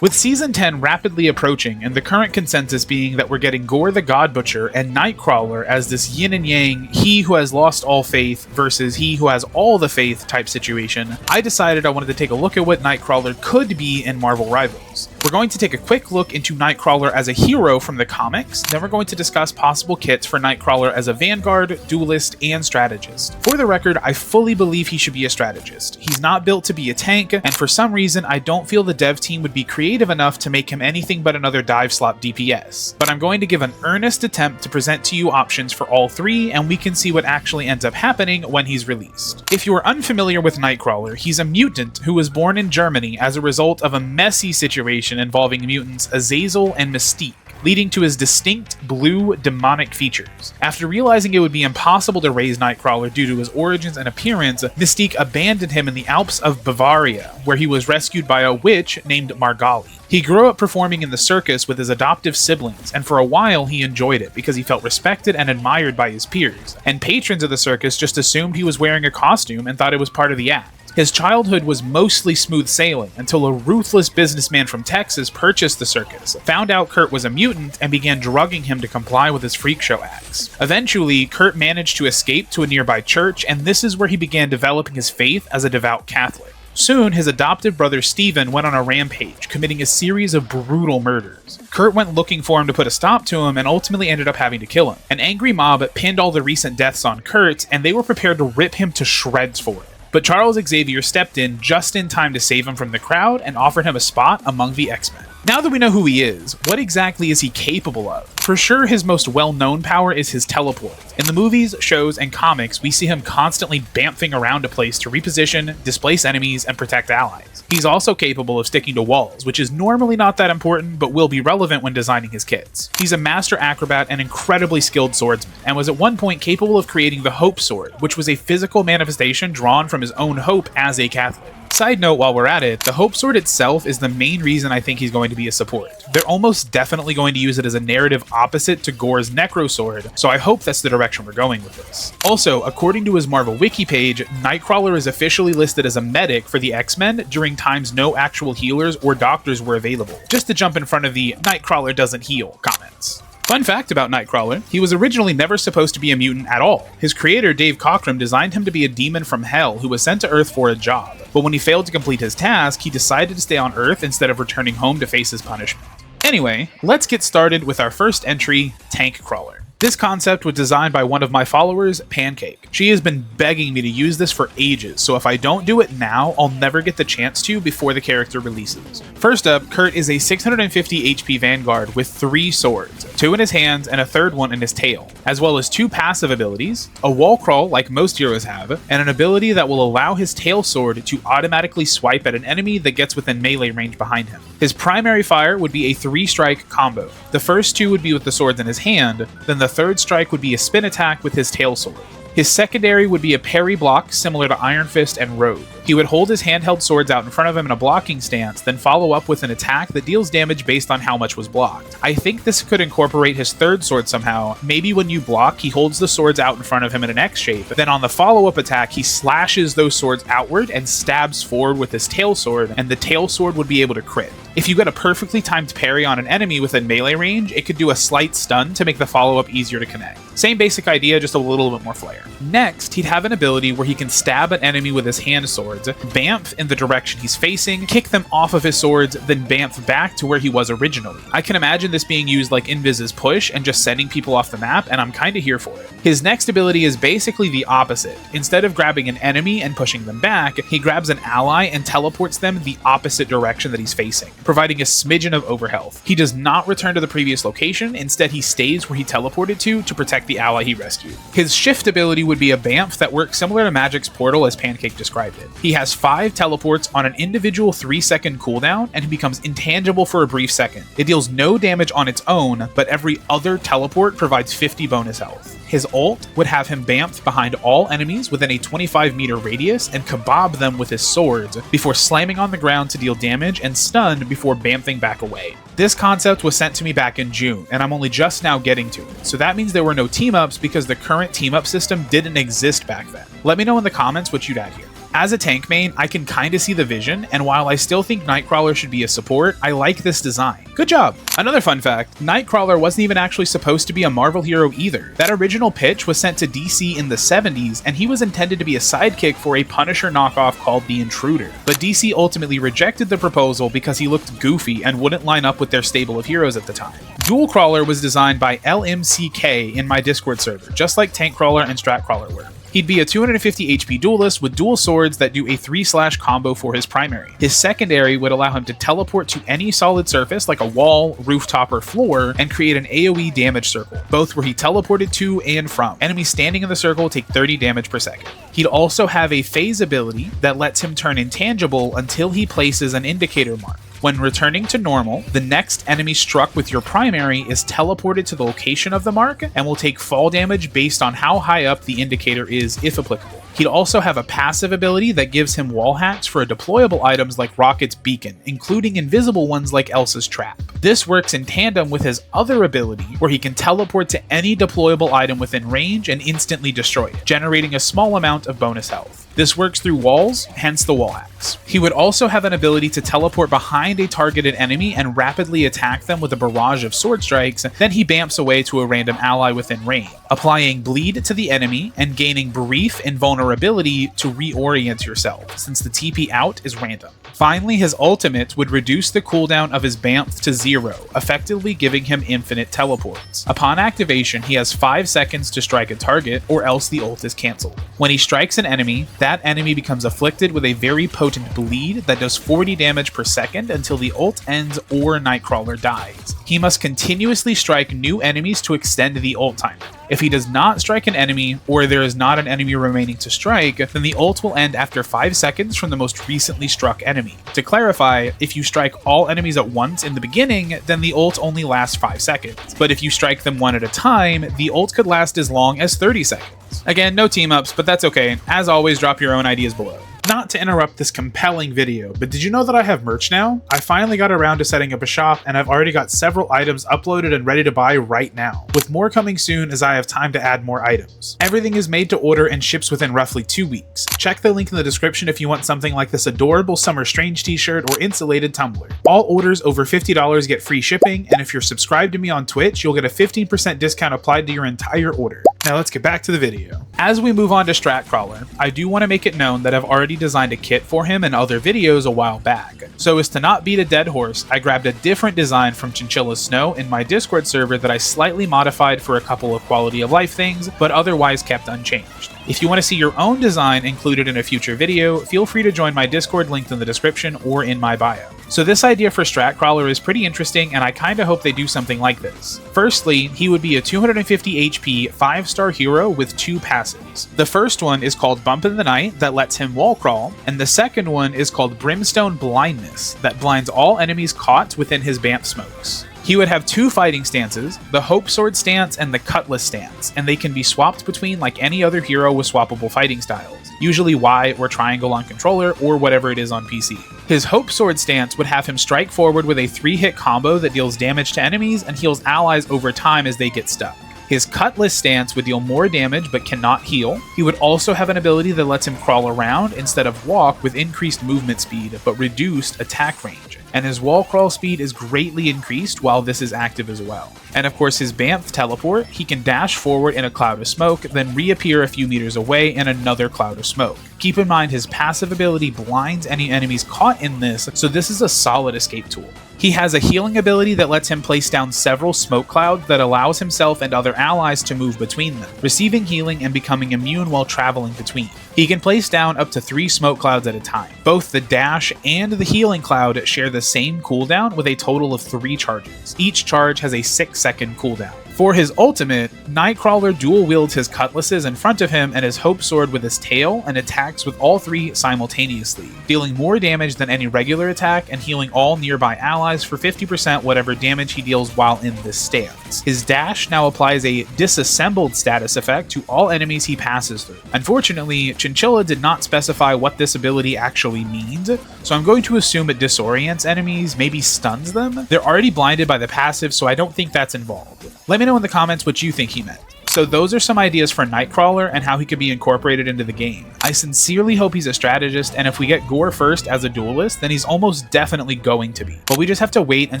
With Season 10 rapidly approaching, and the current consensus being that we're getting Gore the God Butcher and Nightcrawler as this yin and yang, he who has lost all faith versus he who has all the faith type situation, I decided I wanted to take a look at what Nightcrawler could be in Marvel Rivals. We're going to take a quick look into Nightcrawler as a hero from the comics, then we're going to discuss possible kits for Nightcrawler as a Vanguard, Duelist, and Strategist. For the record, I fully believe he should be a Strategist. He's not built to be a tank, and for some reason I don't feel the dev team would be creative enough to make him anything but another dive slot DPS. But I'm going to give an earnest attempt to present to you options for all three, and we can see what actually ends up happening when he's released. If you are unfamiliar with Nightcrawler, he's a mutant who was born in Germany as a result of a messy situation involving mutants Azazel and Mystique, leading to his distinct blue demonic features. After realizing it would be impossible to raise Nightcrawler due to his origins and appearance, Mystique abandoned him in the Alps of Bavaria, where he was rescued by a witch named Margali. He grew up performing in the circus with his adoptive siblings, and for a while he enjoyed it because he felt respected and admired by his peers, and patrons of the circus just assumed he was wearing a costume and thought it was part of the act. His childhood was mostly smooth sailing until a ruthless businessman from Texas purchased the circus, found out Kurt was a mutant, and began drugging him to comply with his freak show acts. Eventually, Kurt managed to escape to a nearby church, and this is where he began developing his faith as a devout Catholic. Soon, his adoptive brother Steven went on a rampage, committing a series of brutal murders. Kurt went looking for him to put a stop to him and ultimately ended up having to kill him. An angry mob pinned all the recent deaths on Kurt, and they were prepared to rip him to shreds for it. But Charles Xavier stepped in just in time to save him from the crowd and offered him a spot among the X-Men. Now that we know who he is, what exactly is he capable of? For sure, his most well-known power is his teleport. In the movies, shows, and comics, we see him constantly bamfing around a place to reposition, displace enemies, and protect allies. He's also capable of sticking to walls, which is normally not that important, but will be relevant when designing his kits. He's a master acrobat and incredibly skilled swordsman, and was at one point capable of creating the Hope Sword, which was a physical manifestation drawn from his own hope as a Catholic. Side note while we're at it, the Hope Sword itself is the main reason I think he's going to be a support. They're almost definitely going to use it as a narrative opposite to Gore's Necro Sword, so I hope that's the direction we're going with this. Also, according to his Marvel Wiki page, Nightcrawler is officially listed as a medic for the X-Men during times no actual healers or doctors were available, just to jump in front of the Nightcrawler doesn't heal comments. Fun fact about Nightcrawler, he was originally never supposed to be a mutant at all. His creator, Dave Cockrum, designed him to be a demon from hell who was sent to Earth for a job. But when he failed to complete his task, he decided to stay on Earth instead of returning home to face his punishment. Anyway, let's get started with our first entry, TankCrawler. This concept was designed by one of my followers, Pancake. She has been begging me to use this for ages, so if I don't do it now, I'll never get the chance to before the character releases. First up, Kurt is a 650 HP Vanguard with 3 swords, 2 in his hands and a third one in his tail, as well as 2 passive abilities, a wall crawl like most heroes have, and an ability that will allow his tail sword to automatically swipe at an enemy that gets within melee range behind him. His primary fire would be a 3-strike combo. The first 2 would be with the swords in his hand, then the third strike would be a spin attack with his tail sword. His secondary would be a parry block similar to Iron Fist and Rogue. He would hold his handheld swords out in front of him in a blocking stance, then follow up with an attack that deals damage based on how much was blocked. I think this could incorporate his third sword somehow. Maybe when you block, he holds the swords out in front of him in an X shape, then on the follow-up attack, he slashes those swords outward and stabs forward with his tail sword, and the tail sword would be able to crit. If you get a perfectly timed parry on an enemy within melee range, it could do a slight stun to make the follow-up easier to connect. Same basic idea, just a little bit more flair. Next, he'd have an ability where he can stab an enemy with his hand swords, bamf in the direction he's facing, kick them off of his swords, then bamf back to where he was originally. I can imagine this being used like Inviz's push and just sending people off the map, and I'm kinda here for it. His next ability is basically the opposite. Instead of grabbing an enemy and pushing them back, he grabs an ally and teleports them the opposite direction that he's facing, providing a smidgen of overhealth. He does not return to the previous location, instead he stays where he teleported to protect the ally he rescued. His shift ability would be a bamf that works similar to Magic's portal as Pancake described it. He has 5 teleports on an individual 3-second cooldown, and he becomes intangible for a brief second. It deals no damage on its own, but every other teleport provides 50 bonus health. His ult would have him bamfed behind all enemies within a 25-meter radius and kebab them with his swords before slamming on the ground to deal damage and stun before bamfing back away. This concept was sent to me back in June, and I'm only just now getting to it, so that means there were no team-ups because the current team-up system didn't exist back then. Let me know in the comments what you'd add here. As a tank main, I can kinda see the vision, and while I still think Nightcrawler should be a support, I like this design. Good job! Another fun fact, Nightcrawler wasn't even actually supposed to be a Marvel hero either. That original pitch was sent to DC in the 70s, and he was intended to be a sidekick for a Punisher knockoff called The Intruder. But DC ultimately rejected the proposal because he looked goofy and wouldn't line up with their stable of heroes at the time. DuelCrawler was designed by LMCK in my Discord server, just like TankCrawler and StratCrawler were. He'd be a 250 HP duelist with dual swords that do a 3/ combo for his primary. His secondary would allow him to teleport to any solid surface like a wall, rooftop, or floor and create an AoE damage circle, both where he teleported to and from. Enemies standing in the circle take 30 damage per second. He'd also have a phase ability that lets him turn intangible until he places an indicator mark. When returning to normal, the next enemy struck with your primary is teleported to the location of the mark and will take fall damage based on how high up the indicator is, if applicable. He'd also have a passive ability that gives him wall hacks for deployable items like Rocket's Beacon, including invisible ones like Elsa's Trap. This works in tandem with his other ability, where he can teleport to any deployable item within range and instantly destroy it, generating a small amount of bonus health. This works through walls, hence the wall hacks. He would also have an ability to teleport behind a targeted enemy and rapidly attack them with a barrage of sword strikes, then he bamps away to a random ally within range, applying bleed to the enemy and gaining brief invulnerability to reorient yourself, since the TP out is random. Finally, his ultimate would reduce the cooldown of his Bamf to 0, effectively giving him infinite teleports. Upon activation, he has 5 seconds to strike a target, or else the ult is cancelled. When he strikes an enemy, that enemy becomes afflicted with a very potent bleed that does 40 damage per second until the ult ends or Nightcrawler dies. He must continuously strike new enemies to extend the ult timer. If he does not strike an enemy, or there is not an enemy remaining to strike, then the ult will end after 5 seconds from the most recently struck enemy. To clarify, if you strike all enemies at once in the beginning, then the ult only lasts 5 seconds. But if you strike them one at a time, the ult could last as long as 30 seconds. Again, no team-ups, but that's okay. As always, drop your own ideas below. Not to interrupt this compelling video, but did you know that I have merch now? I finally got around to setting up a shop, and I've already got several items uploaded and ready to buy right now, with more coming soon as I have time to add more items. Everything is made to order and ships within roughly 2 weeks. Check the link in the description if you want something like this adorable Summer Strange t-shirt or insulated tumbler. All orders over $50 get free shipping, and if you're subscribed to me on Twitch, you'll get a 15% discount applied to your entire order. Now let's get back to the video. As we move on to StratCrawler, I do want to make it known that I've already designed a kit for him in other videos a while back. So as to not beat a dead horse, I grabbed a different design from Chinchilla Snow in my Discord server that I slightly modified for a couple of quality of life things, but otherwise kept unchanged. If you want to see your own design included in a future video, feel free to join my Discord linked in the description or in my bio. So this idea for StratCrawler is pretty interesting, and I kinda hope they do something like this. Firstly, he would be a 250 HP 5-star hero with 2 passives. The first one is called Bump in the Night that lets him wall crawl, and the second one is called Brimstone Blindness that blinds all enemies caught within his Bamf smokes. He would have 2 fighting stances, the Hope Sword stance and the Cutlass stance, and they can be swapped between like any other hero with swappable fighting styles, usually Y or triangle on controller or whatever it is on PC. His Hope Sword stance would have him strike forward with a 3-hit combo that deals damage to enemies and heals allies over time as they get stuck. His Cutlass stance would deal more damage but cannot heal. He would also have an ability that lets him crawl around instead of walk with increased movement speed but reduced attack range. And his wall crawl speed is greatly increased while this is active as well. And of course his Bamf teleport, he can dash forward in a cloud of smoke, then reappear a few meters away in another cloud of smoke. Keep in mind his passive ability blinds any enemies caught in this, so this is a solid escape tool. He has a healing ability that lets him place down several smoke clouds that allows himself and other allies to move between them, receiving healing and becoming immune while traveling between. He can place down up to 3 smoke clouds at a time. Both the dash and the healing cloud share the same cooldown with a total of 3 charges. Each charge has a 6-second cooldown. For his ultimate, Nightcrawler dual wields his cutlasses in front of him and his Hope Sword with his tail and attacks with all 3 simultaneously, dealing more damage than any regular attack and healing all nearby allies for 50% whatever damage he deals while in this stance. His dash now applies a disassembled status effect to all enemies he passes through. Unfortunately, Chinchilla did not specify what this ability actually means, so I'm going to assume it disorients enemies, maybe stuns them. They're already blinded by the passive, so I don't think that's involved. Let me know in the comments what you think he meant. So those are some ideas for Nightcrawler and how he could be incorporated into the game. I sincerely hope he's a strategist, and if we get Gore first as a duelist, then he's almost definitely going to be. But we just have to wait and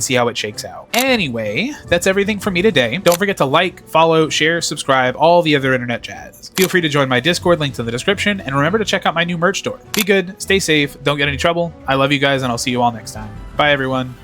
see how it shakes out. Anyway, that's everything for me today. Don't forget to like, follow, share, subscribe, all the other internet jazz. Feel free to join my Discord, linked in the description, and remember to check out my new merch store. Be good, stay safe, don't get any trouble. I love you guys, and I'll see you all next time. Bye, everyone.